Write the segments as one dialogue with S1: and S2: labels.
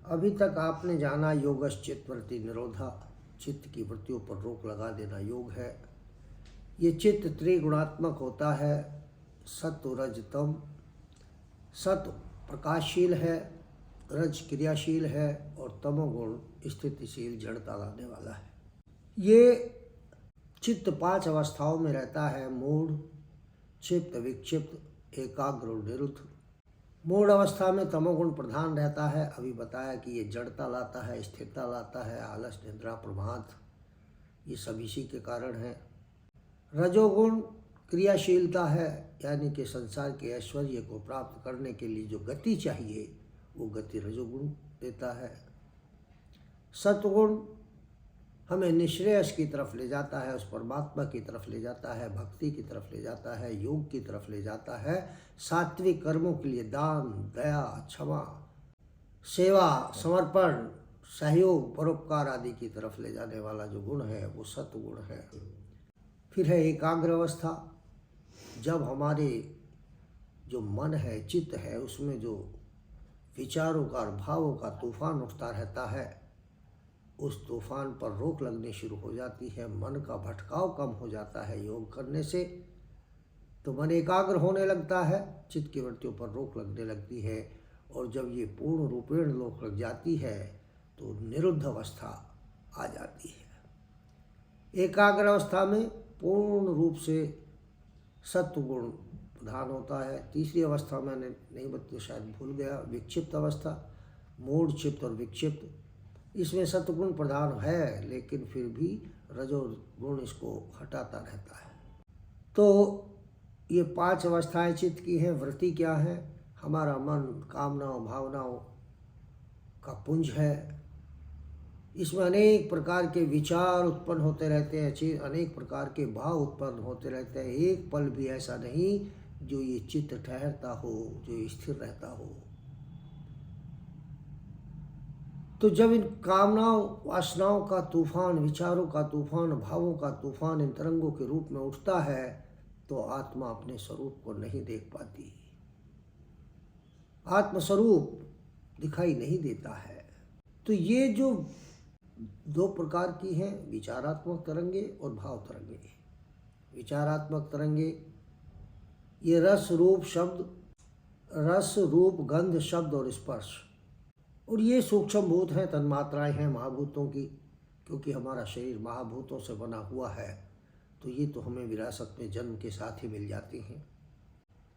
S1: अभी तक आपने जाना योगश्चित्त वृत्ति निरोधा, चित्त की वृत्तियों पर रोक लगा देना योग है। ये चित्त त्रिगुणात्मक होता है, सत्व रज तम। सत्व प्रकाशशील है, रज क्रियाशील है और तमोगुण स्थितिशील जड़ता लाने वाला है। ये चित्त 5 अवस्थाओं में रहता है, मूढ़, क्षिप्त, विक्षिप्त, एकाग्र और निरुद्ध। मूढ़ अवस्था में तमोगुण प्रधान रहता है। अभी बताया कि ये जड़ता लाता है, स्थिरता लाता है, आलस, निद्रा, प्रमाद, ये सब इसी के कारण है। रजोगुण क्रियाशीलता है, यानी कि संसार के ऐश्वर्य को प्राप्त करने के लिए जो गति चाहिए वो गति रजोगुण देता है। सत्वगुण हमें निश्रेयस की तरफ ले जाता है, उस परमात्मा की तरफ ले जाता है, भक्ति की तरफ ले जाता है, योग की तरफ ले जाता है, सात्विक कर्मों के लिए दान, दया, क्षमा, सेवा, समर्पण, सहयोग, परोपकार आदि की तरफ ले जाने वाला जो गुण है वो सत्वगुण है। फिर है एकाग्र अवस्था, जब हमारे जो मन है, चित्त है, उसमें जो विचारों का और भावों का तूफान उठता रहता है, उस तूफान पर रोक लगनी शुरू हो जाती है, मन का भटकाव कम हो जाता है योग करने से, तो मन एकाग्र होने लगता है, चित्त की वृत्तियों पर रोक लगने लगती है। और जब ये पूर्ण रूपेण रोक लग जाती है तो निरुद्ध अवस्था आ जाती है। एकाग्र अवस्था में पूर्ण रूप से सत्वगुण प्रधान होता है। तीसरी अवस्था मैंने नहीं बताया, शायद भूल गया, विक्षिप्त अवस्था, मूढ़, क्षिप्त और विक्षिप्त। इसमें सत्वगुण प्रधान है लेकिन फिर भी रजोगुण इसको हटाता रहता है। तो ये 5 अवस्थाएं चित्त की हैं। वृत्ति क्या है? हमारा मन कामनाओं भावनाओं का पुंज है। इसमें अनेक प्रकार के विचार उत्पन्न होते रहते हैं, अनेक प्रकार के भाव उत्पन्न होते रहते हैं। एक पल भी ऐसा नहीं जो ये चित्त ठहरता हो, जो स्थिर रहता हो। तो जब इन कामनाओं, वासनाओं का तूफान, विचारों का तूफान, भावों का तूफान इन तरंगों के रूप में उठता है तो आत्मा अपने स्वरूप को नहीं देख पाती, आत्मस्वरूप दिखाई नहीं देता है। तो ये जो 2 प्रकार की हैं, विचारात्मक तरंगे और भाव तरंगे। विचारात्मक तरंगे ये रस रूप शब्द, रस रूप गंध शब्द और स्पर्श, और ये सूक्ष्म भूत हैं, तन्मात्राएं हैं महाभूतों की। क्योंकि हमारा शरीर महाभूतों से बना हुआ है तो ये तो हमें विरासत में जन्म के साथ ही मिल जाती हैं।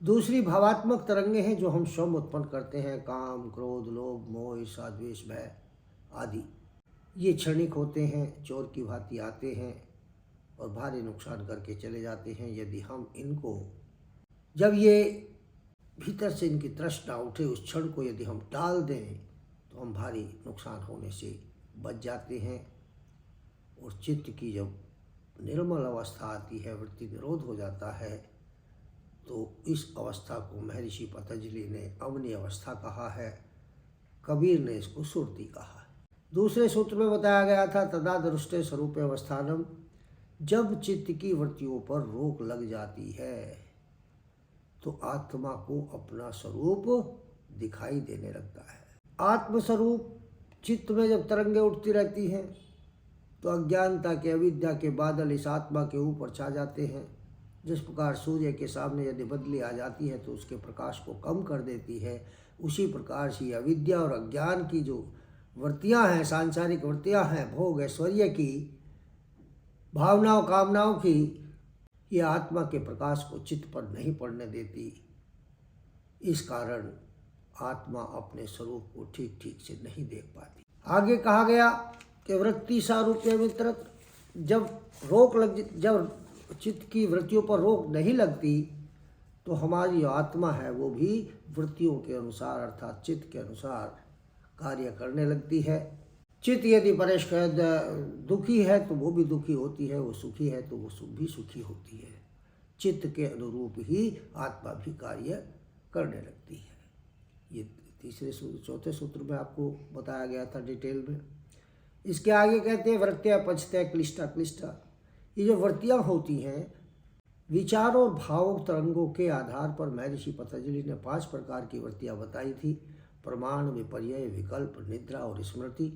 S1: दूसरी भावात्मक तरंगे हैं जो हम स्वयं उत्पन्न करते हैं, काम, क्रोध, लोभ, मोह, ईर्ष्या, द्वेष, भय आदि। ये क्षणिक होते हैं, चोर की भांति आते हैं और भारी नुकसान करके चले जाते हैं। यदि हम इनको, जब ये भीतर से इनकी तृष्णा उठे, उस क्षण को यदि हम टाल दें तो हम भारी नुकसान होने से बच जाते हैं। और चित्त की जब निर्मल अवस्था आती है, वृत्ति निरोध हो जाता है, तो इस अवस्था को महर्षि पतंजलि ने अवनी अवस्था कहा है, कबीर ने इसको सुरति कहा है। दूसरे सूत्र में बताया गया था तदा दृष्टे स्वरूप अवस्थानम, जब चित्त की वृत्तियों पर रोक लग जाती है तो आत्मा को अपना स्वरूप दिखाई देने लगता है। आत्मस्वरूप चित्त में जब तरंगे उठती रहती हैं तो अज्ञानता के, अविद्या के बादल इस आत्मा के ऊपर छा जाते हैं। जिस प्रकार सूर्य के सामने यदि बदली आ जाती है तो उसके प्रकाश को कम कर देती है, उसी प्रकार से अविद्या और अज्ञान की जो वृत्तियां हैं, सांसारिक वृत्तियां हैं, भोग ऐश्वर्य की, भावनाओं कामनाओं की, ये आत्मा के प्रकाश को चित्त पर नहीं पड़ने देती। इस कारण आत्मा अपने स्वरूप को ठीक ठीक से नहीं देख पाती। आगे कहा गया कि वृत्ति सारूप्य मित्रत, जब चित्त की वृत्तियों पर रोक नहीं लगती तो हमारी आत्मा है वो भी वृत्तियों के अनुसार अर्थात चित्त के अनुसार कार्य करने लगती है। चित्त यदि दुखी है तो वो भी दुखी होती है, वो सुखी है तो वो भी सुखी होती है। चित्त के अनुरूप ही आत्मा भी कार्य करने लगती है। ये चौथे सूत्र में आपको बताया गया था डिटेल में। इसके आगे कहते हैं वृत्तियाँ पचते क्लिष्टा क्लिष्टा। ये जो वृत्तियाँ होती हैं, विचार और भाव तरंगों के आधार पर महर्षि पतंजलि ने 5 प्रकार की वृत्तियाँ बताई थी। प्रमाण, विपर्यय, विकल्प, निद्रा और स्मृति।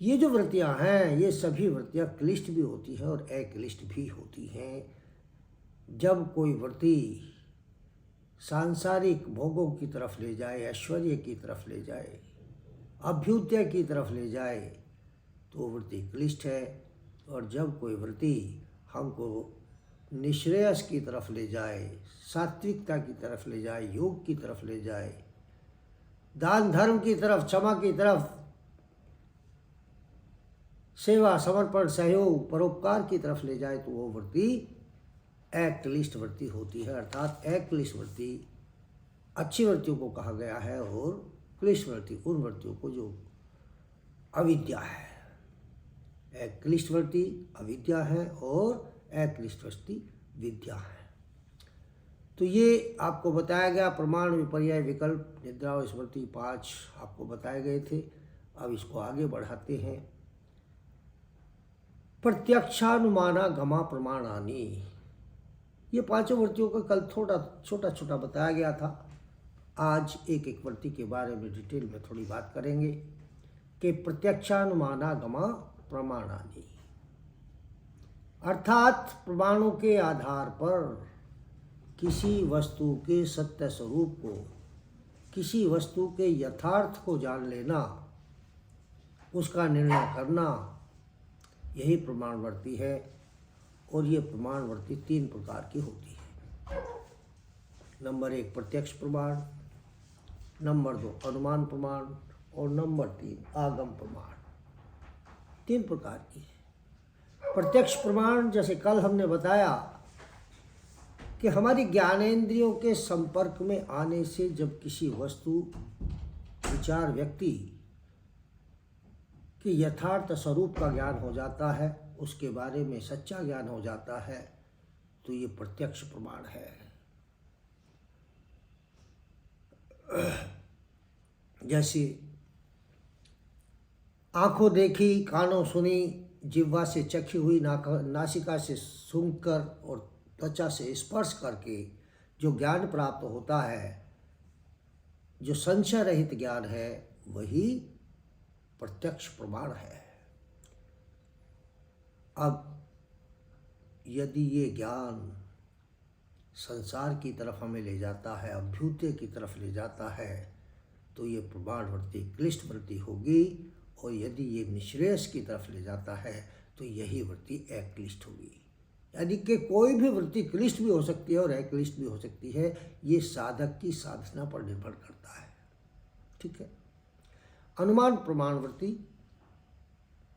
S1: ये जो वृत्तियां हैं ये सभी वृत्तियां क्लिष्ट भी होती हैं और अक्लिष्ट भी होती हैं। जब कोई वृत्ति सांसारिक भोगों की तरफ ले जाए, ऐश्वर्य की तरफ ले जाए, अभ्युदय की तरफ ले जाए तो वृत्ति क्लिष्ट है। और जब कोई वृत्ति हमको निश्रेयस की तरफ ले जाए, सात्विकता की तरफ ले जाए, योग की तरफ ले जाए, दान धर्म की तरफ, क्षमा की तरफ, सेवा, समर्पण, सहयोग, परोपकार की तरफ ले जाए तो वो वृत्ति अक्लिष्ट वृत्ति होती है। अर्थात अक्लिष्ट वृत्ति अच्छी वृत्तियों को कहा गया है और क्लिष्ट वृत्ति उन वृत्तियों को जो अविद्या है। अक्लिष्ट वृत्ति अविद्या है और अक्लिष्ट वृत्ति विद्या है। तो ये आपको बताया गया। प्रमाण, विपर्यय, विकल्प, निद्रा और स्मृति 5 आपको बताए गए थे। अब इसको आगे बढ़ाते हैं। प्रत्यक्षानुमानागमा प्रमाणानि, ये पांचों वृत्तियों का कल थोड़ा छोटा छोटा बताया गया था। आज एक एक वृत्ति के बारे में डिटेल में थोड़ी बात करेंगे कि प्रत्यक्षानुमानागमा प्रमाणानि, अर्थात प्रमाणों के आधार पर किसी वस्तु के सत्य स्वरूप को, किसी वस्तु के यथार्थ को जान लेना, उसका निर्णय करना, यही प्रमाणवर्ती है। और ये प्रमाणवर्ती 3 प्रकार की होती है। नंबर 1 प्रत्यक्ष प्रमाण, नंबर 2 अनुमान प्रमाण और नंबर 3 आगम प्रमाण। 3 प्रकार की है। प्रत्यक्ष प्रमाण जैसे कल हमने बताया कि हमारी ज्ञानेंद्रियों के संपर्क में आने से जब किसी वस्तु, विचार, व्यक्ति के यथार्थ स्वरूप का ज्ञान हो जाता है, उसके बारे में सच्चा ज्ञान हो जाता है, तो ये प्रत्यक्ष प्रमाण है। जैसे आंखों देखी, कानों सुनी, जिह्वा से चखी हुई, नासिका से सूंघकर और त्वचा से स्पर्श करके जो ज्ञान प्राप्त होता है, जो संशय रहित ज्ञान है, वही प्रत्यक्ष प्रमाण है। अब यदि ये ज्ञान संसार की तरफ हमें ले जाता है, अभ्युदय की तरफ ले जाता है, तो ये प्रमाण वृत्ति क्लिष्ट वृत्ति होगी। और यदि ये निश्रेयस की तरफ ले जाता है तो यही वृत्ति अक्लिष्ट होगी। यानी कि कोई भी वृत्ति क्लिष्ट भी हो सकती है और अक्लिष्ट भी हो सकती है। ये साधक की साधना पर निर्भर करता है। ठीक है। अनुमान प्रमाणवर्ती,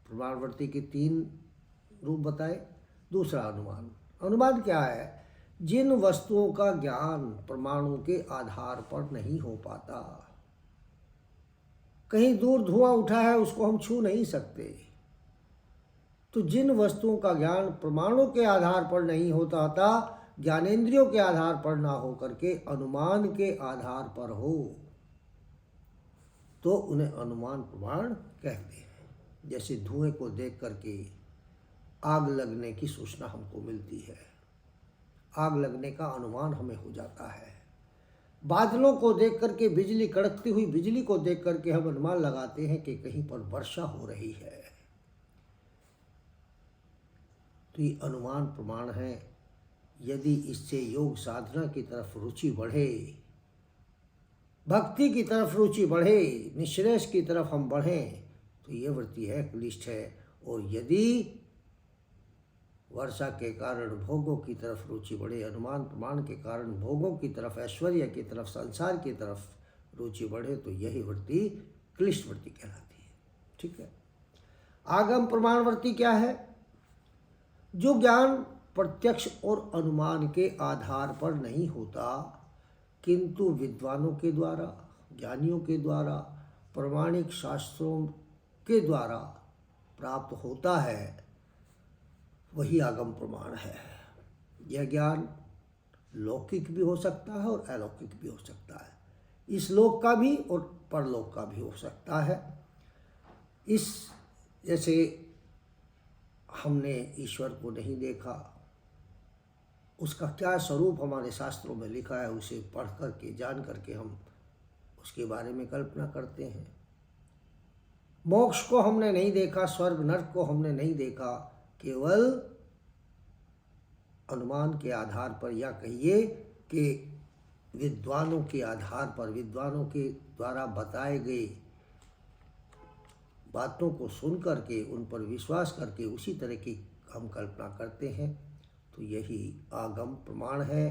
S1: प्रमाणवर्ती के 3 रूप बताए। दूसरा अनुमान। अनुमान क्या है? जिन वस्तुओं का ज्ञान प्रमाणों के आधार पर नहीं हो पाता, कहीं दूर धुआं उठा है उसको हम छू नहीं सकते, तो जिन वस्तुओं का ज्ञान प्रमाणों के आधार पर नहीं होता था, ज्ञानेंद्रियों के आधार पर ना हो करके अनुमान के आधार पर हो, तो उन्हें अनुमान प्रमाण कहते हैं। जैसे धुएं को देख करके आग लगने की सूचना हमको मिलती है, आग लगने का अनुमान हमें हो जाता है। बादलों को देख करके, बिजली, कड़कती हुई बिजली को देख करके हम अनुमान लगाते हैं कि कहीं पर वर्षा हो रही है। तो ये अनुमान प्रमाण है। यदि इससे योग साधना की तरफ रुचि बढ़े, भक्ति की तरफ रुचि बढ़े, निश्रेयस की तरफ हम बढ़ें, तो ये वृत्ति है क्लिष्ट है। और यदि वर्षा के कारण भोगों की तरफ रुचि बढ़े, अनुमान प्रमाण के कारण भोगों की तरफ, ऐश्वर्य की तरफ, संसार की तरफ रुचि बढ़े, तो यही वृत्ति क्लिष्ट वृत्ति कहलाती है। ठीक है। आगम प्रमाणवर्ती क्या है? जो ज्ञान प्रत्यक्ष और अनुमान के आधार पर नहीं होता, किंतु विद्वानों के द्वारा, ज्ञानियों के द्वारा, प्रमाणिक शास्त्रों के द्वारा प्राप्त होता है, वही आगम प्रमाण है। यह ज्ञान लौकिक भी हो सकता है और अलौकिक भी हो सकता है, इस लोक का भी और परलोक का भी हो सकता है। इस जैसे हमने ईश्वर को नहीं देखा, उसका क्या स्वरूप हमारे शास्त्रों में लिखा है, उसे पढ़ करके, जान करके हम उसके बारे में कल्पना करते हैं। मोक्ष को हमने नहीं देखा, स्वर्ग नरक को हमने नहीं देखा, केवल अनुमान के आधार पर, या कहिए कि विद्वानों के आधार पर, विद्वानों के द्वारा बताए गए बातों को सुन करके उन पर विश्वास करके उसी तरह की हम कल्पना करते हैं। तो यही आगम प्रमाण है।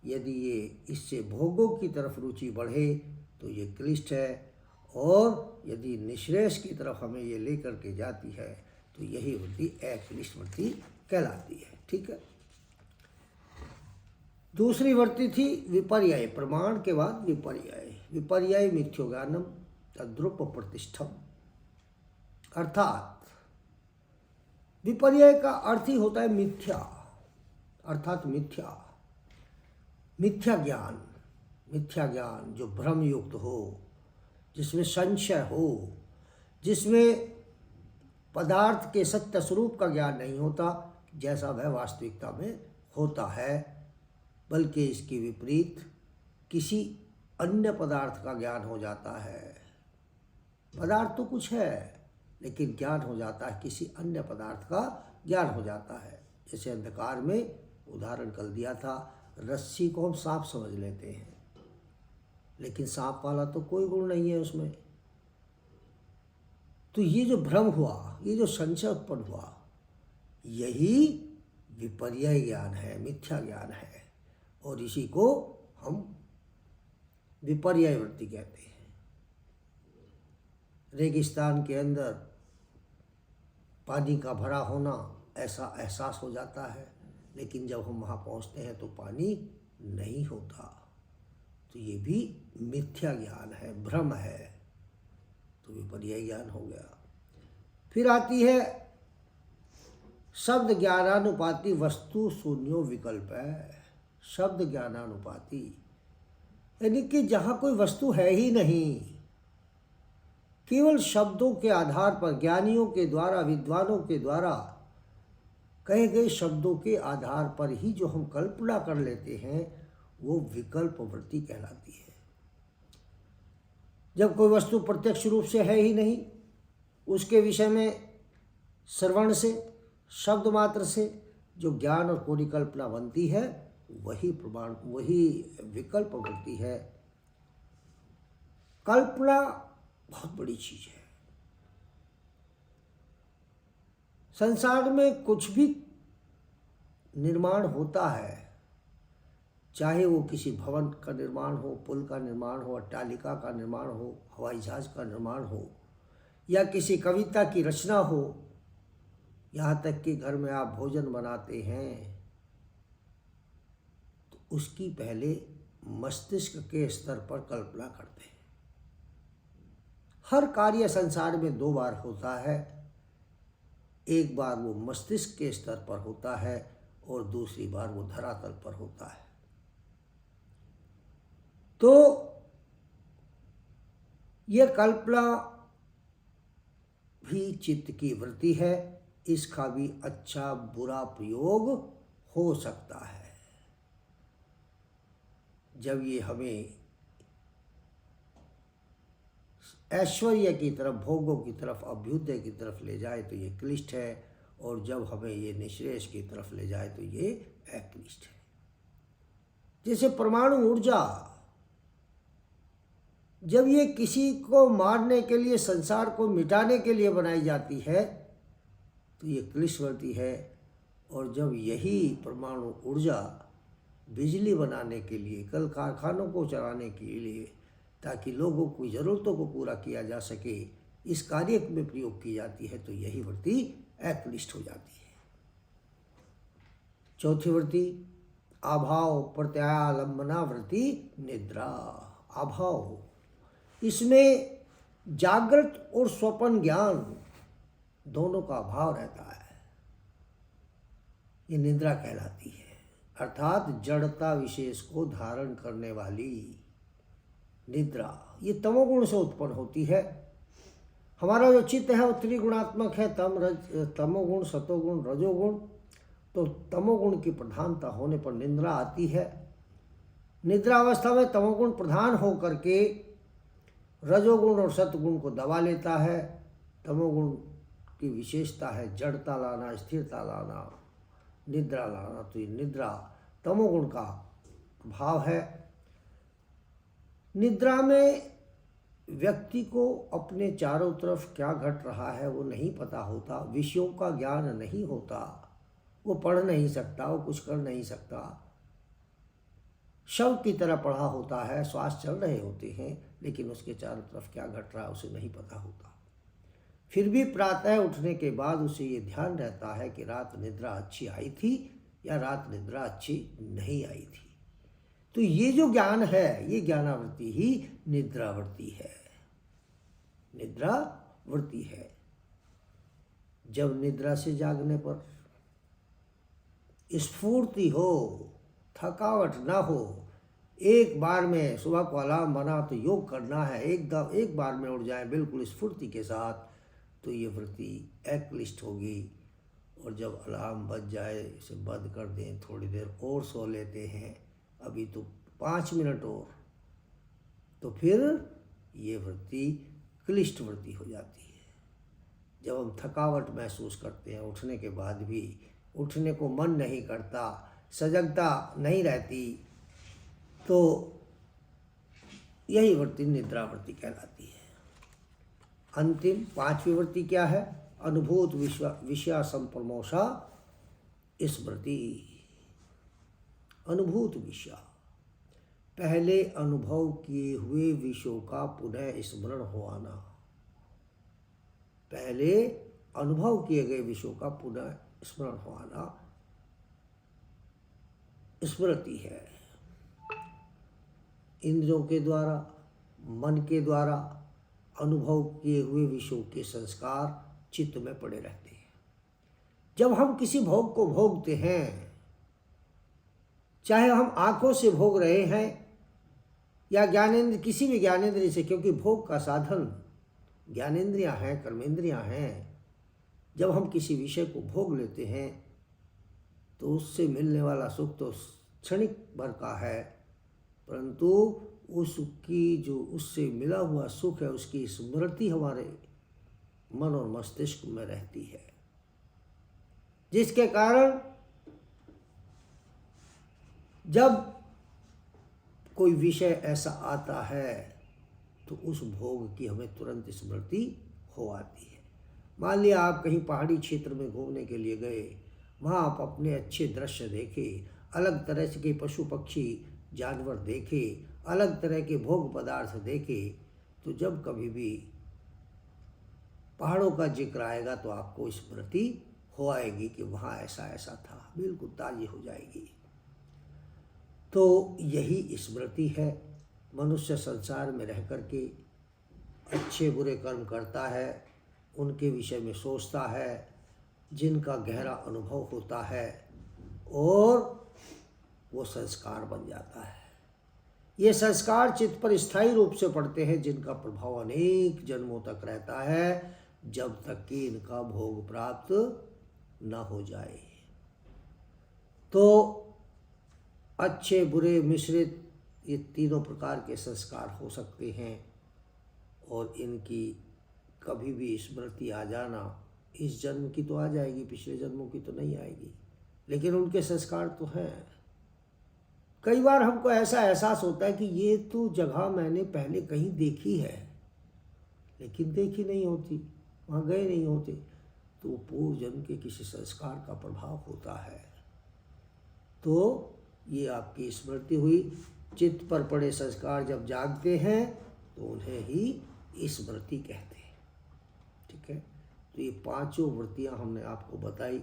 S1: यदि ये इससे भोगों की तरफ रुचि बढ़े तो ये क्लिष्ट है, और यदि निःश्रेयस की तरफ हमें ये लेकर के जाती है तो यही वृत्ति अक्लिष्ट वृत्ति कहलाती है। ठीक है। दूसरी वृत्ति थी विपर्यय। प्रमाण के बाद विपर्यय। विपर्यय मिथ्यो ज्ञानम तद्रुप प्रतिष्ठम, अर्थात विपर्यय का अर्थ ही होता है मिथ्या, अर्थात मिथ्या, मिथ्या ज्ञान। मिथ्या ज्ञान जो भ्रम युक्त हो, जिसमें संशय हो, जिसमें पदार्थ के सत्य स्वरूप का ज्ञान नहीं होता जैसा वह वास्तविकता में होता है, बल्कि इसके विपरीत किसी अन्य पदार्थ का ज्ञान हो जाता है। पदार्थ तो कुछ है लेकिन ज्ञान हो जाता है, किसी अन्य पदार्थ का ज्ञान हो जाता है। जैसे अंधकार में उदाहरण कर दिया था, रस्सी को हम सांप समझ लेते हैं लेकिन सांप वाला तो कोई गुण नहीं है उसमें। तो ये जो भ्रम हुआ, ये जो संशय उत्पन्न हुआ, यही विपर्यय ज्ञान है, मिथ्या ज्ञान है, और इसी को हम विपर्यय वृत्ति कहते हैं। रेगिस्तान के अंदर पानी का भरा होना ऐसा एहसास हो जाता है, लेकिन जब हम वहाँ पहुँचते हैं तो पानी नहीं होता। तो ये भी मिथ्या ज्ञान है, भ्रम है, तो विपर्यय ज्ञान हो गया। फिर आती है शब्द ज्ञानानुपाति वस्तु शून्यो विकल्प है। शब्द ज्ञानानुपाति यानी कि जहाँ कोई वस्तु है ही नहीं, केवल शब्दों के आधार पर, ज्ञानियों के द्वारा, विद्वानों के द्वारा कहे गए शब्दों के आधार पर ही जो हम कल्पना कर लेते हैं वो विकल्प वृत्ति कहलाती है। जब कोई वस्तु प्रत्यक्ष रूप से है ही नहीं, उसके विषय में श्रवण से, शब्द मात्र से जो ज्ञान और परिकल्पना बनती है वही प्रमाण, वही विकल्प वृत्ति है। कल्पना बहुत बड़ी चीज है। संसार में कुछ भी निर्माण होता है, चाहे वो किसी भवन का निर्माण हो, पुल का निर्माण हो, अट्टालिका का निर्माण हो, हवाई जहाज का निर्माण हो, या किसी कविता की रचना हो, यहाँ तक कि घर में आप भोजन बनाते हैं तो उसकी पहले मस्तिष्क के स्तर पर कल्पना करते हैं। हर कार्य संसार में दो बार होता है, एक बार वो मस्तिष्क के स्तर पर होता है और दूसरी बार वो धरातल पर होता है। तो ये कल्पना भी चित्त की वृत्ति है, इसका भी अच्छा बुरा प्रयोग हो सकता है। जब ये हमें ऐश्वर्य की तरफ, भोगों की तरफ, अभ्युदय की तरफ ले जाए तो ये क्लिष्ट है, और जब हमें ये निःश्रेयस की तरफ ले जाए तो ये अक्लिष्ट है। जैसे परमाणु ऊर्जा, जब ये किसी को मारने के लिए, संसार को मिटाने के लिए बनाई जाती है तो ये क्लिष्ट वृत्ति है, और जब यही परमाणु ऊर्जा बिजली बनाने के लिए, कल कारखानों को चलाने के लिए, ताकि लोगों की ज़रूरतों को पूरा किया जा सके, इस कार्य में प्रयोग की जाती है तो यही वृत्ति अक्लिष्ट हो जाती है। चौथी वृत्ति अभाव प्रत्यालंबना वृत्ति निद्रा। अभाव, इसमें जागृत और स्वप्न ज्ञान दोनों का अभाव रहता है, ये निद्रा कहलाती है। अर्थात जड़ता विशेष को धारण करने वाली निद्रा, ये तमोगुण से उत्पन्न होती है। हमारा जो चित्त है वो त्रिगुणात्मक है, तमोगुण, सतोगुण, रजोगुण। तो तमोगुण की प्रधानता होने पर निद्रा आती है। निद्रा अवस्था में तमोगुण प्रधान हो करके रजोगुण और सतगुण को दबा लेता है। तमोगुण की विशेषता है जड़ता लाना, स्थिरता लाना, निद्रा लाना। तो ये निद्रा तमोगुण का भाव है। निद्रा में व्यक्ति को अपने चारों तरफ क्या घट रहा है वो नहीं पता होता, विषयों का ज्ञान नहीं होता, वो पढ़ नहीं सकता, वो कुछ कर नहीं सकता, शव की तरह पड़ा होता है, श्वास चल रहे होते हैं, लेकिन उसके चारों तरफ क्या घट रहा है उसे नहीं पता होता। फिर भी प्रातः उठने के बाद उसे ये ध्यान रहता है कि रात निद्रा अच्छी आई थी या रात निद्रा अच्छी नहीं आई थी। तो ये जो ज्ञान है, ये ज्ञानावृत्ति ही निद्रावृत्ति है। निद्रावृत्ति है। जब निद्रा से जागने पर स्फूर्ति हो, थकावट ना हो, एक बार में सुबह को अलार्म बना तो योग करना है, एक बार में उठ जाए बिल्कुल स्फूर्ति के साथ, तो ये वृत्ति एक्लिष्ट होगी। और जब अलार्म बज जाए इसे बंद कर दें, थोड़ी देर और सो लेते हैं, अभी तो 5 मिनट और, तो फिर ये वृत्ति क्लिष्ट वृत्ति हो जाती है। जब हम थकावट महसूस करते हैं, उठने के बाद भी उठने को मन नहीं करता, सजगता नहीं रहती, तो यही वृत्ति निद्रावृत्ति कहलाती है। अंतिम 5वीं वृत्ति क्या है? अनुभूत विषय संप्रमोषा स्मृति। अनुभूत विषय, पहले अनुभव किए हुए विषयों का पुनः स्मरण हो आना। पहले अनुभव किए गए विषयों का पुनः स्मरण हो आना स्मृति है। इंद्रियों के द्वारा, मन के द्वारा अनुभव किए हुए विषयों के संस्कार चित्त में पड़े रहते हैं। जब हम किसी भोग को भोगते हैं, चाहे हम आंखों से भोग रहे हैं या ज्ञानेंद्र, किसी भी ज्ञानेंद्रिय से, क्योंकि भोग का साधन ज्ञानेंद्रियां हैं, कर्मेंद्रियां हैं। जब हम किसी विषय को भोग लेते हैं तो उससे मिलने वाला सुख तो क्षणिक भर का है, परंतु उस सुख की जो उससे मिला हुआ सुख है, उसकी स्मृति हमारे मन और मस्तिष्क में रहती है, जिसके कारण जब कोई विषय ऐसा आता है तो उस भोग की हमें तुरंत स्मृति हो आती है। मान लिया आप कहीं पहाड़ी क्षेत्र में घूमने के लिए गए, वहाँ आप अपने अच्छे दृश्य देखे, अलग तरह के पशु पक्षी जानवर देखे, अलग तरह के भोग पदार्थ देखे, तो जब कभी भी पहाड़ों का जिक्र आएगा तो आपको स्मृति हो आएगी कि वहाँ ऐसा ऐसा था, बिल्कुल ताज़ी हो जाएगी। तो यही स्मृति है। मनुष्य संसार में रह कर के अच्छे बुरे कर्म करता है, उनके विषय में सोचता है, जिनका गहरा अनुभव होता है, और वो संस्कार बन जाता है। ये संस्कार चित्त पर स्थायी रूप से पड़ते हैं, जिनका प्रभाव अनेक जन्मों तक रहता है, जब तक कि इनका भोग प्राप्त न हो जाए। तो अच्छे बुरे मिश्रित ये तीनों प्रकार के संस्कार हो सकते हैं, और इनकी कभी भी स्मृति आ जाना, इस जन्म की तो आ जाएगी, पिछले जन्मों की तो नहीं आएगी, लेकिन उनके संस्कार तो हैं। कई बार हमको ऐसा एहसास होता है कि ये तो जगह मैंने पहले कहीं देखी है, लेकिन देखी नहीं होती, वहाँ गए नहीं होते, तो पूर्व जन्म के किसी संस्कार का प्रभाव होता है। तो ये आपकी स्मृति हुई। चित्त पर पड़े संस्कार जब जागते हैं तो उन्हें ही स्मृति कहते हैं। ठीक है, तो ये 5 वृत्तियाँ हमने आपको बताई।